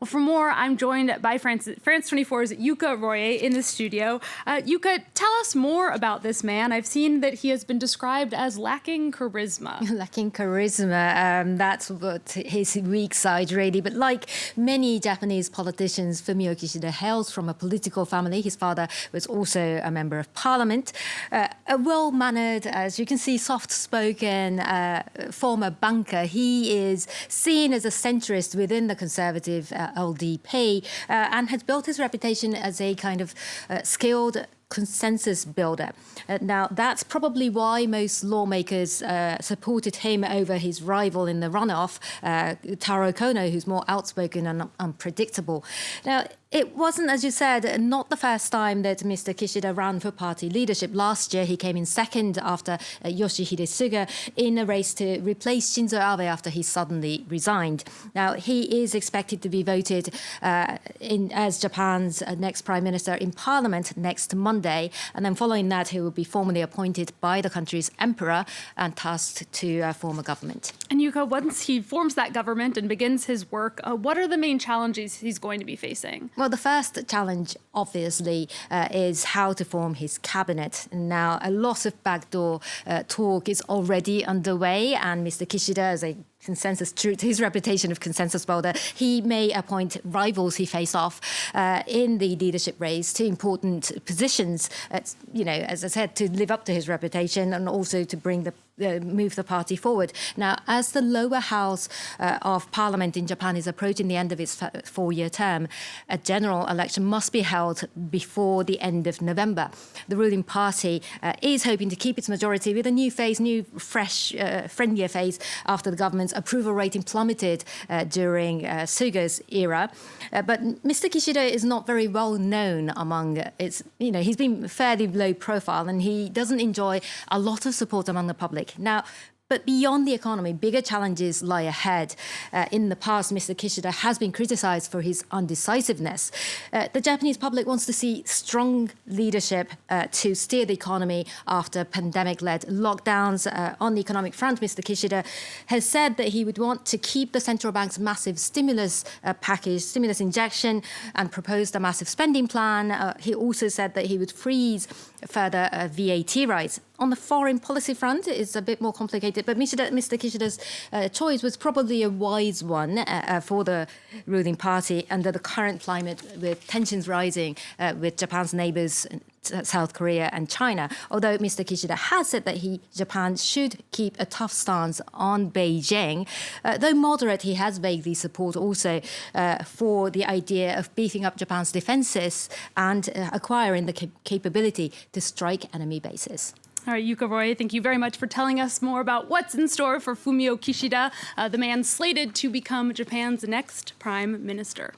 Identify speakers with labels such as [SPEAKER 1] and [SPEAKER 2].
[SPEAKER 1] Well, for more, I'm joined by France 24's Yuka Roye in the studio. Yuka, tell us more about this man. I've seen that he has been described as lacking charisma.
[SPEAKER 2] Lacking charisma, that's what his weak side, really. But like many Japanese politicians, Fumio Kishida hails from a political family. His father was also a member of parliament. A well-mannered, as you can see, soft-spoken former banker. He is seen as a centrist within the conservative LDP and has built his reputation as a kind of skilled consensus builder. Now, that's probably why most lawmakers supported him over his rival in the runoff, Taro Kono, who's more outspoken and unpredictable. Now, it wasn't, as you said, not the first time that Mr. Kishida ran for party leadership. Last year, he came in second after Yoshihide Suga in a race to replace Shinzo Abe after he suddenly resigned. Now, he is expected to be voted as Japan's next prime minister in parliament next Monday. And then following that, he will be formally appointed by the country's emperor and tasked to form a government.
[SPEAKER 1] And Yuka, once he forms that government and begins his work, what are the main challenges he's going to be facing?
[SPEAKER 2] Well, the first challenge, obviously, is how to form his cabinet. Now, a lot of backdoor talk is already underway, and Mr. Kishida, as a consensus true to his reputation of consensus builder, he may appoint rivals he face off in the leadership race to important positions, as I said, to live up to his reputation and also to bring move the party forward. Now, as the lower house of parliament in Japan is approaching the end of its four-year term, a general election must be held before the end of November. The ruling party is hoping to keep its majority with a new face, new, fresh, friendlier face after the government's approval rating plummeted during Suga's era. But Mr. Kishida is not very well known among he's been fairly low profile and he doesn't enjoy a lot of support among the public. Now, but beyond the economy, bigger challenges lie ahead. In the past, Mr. Kishida has been criticized for his undecisiveness. The Japanese public wants to see strong leadership to steer the economy after pandemic-led lockdowns. On the economic front, Mr. Kishida has said that he would want to keep the central bank's massive stimulus package, stimulus injection, and proposed a massive spending plan. He also said that he would freeze further VAT rise. On the foreign policy front, it's a bit more complicated, but Mr. Kishida's choice was probably a wise one for the ruling party under the current climate with tensions rising with Japan's neighbours, South Korea and China. Although Mr. Kishida has said that Japan should keep a tough stance on Beijing. Though moderate, he has vaguely support also for the idea of beefing up Japan's defences and acquiring the capability to strike enemy bases.
[SPEAKER 1] All right, Yuka Roy, thank you very much for telling us more about what's in store for Fumio Kishida, the man slated to become Japan's next prime minister.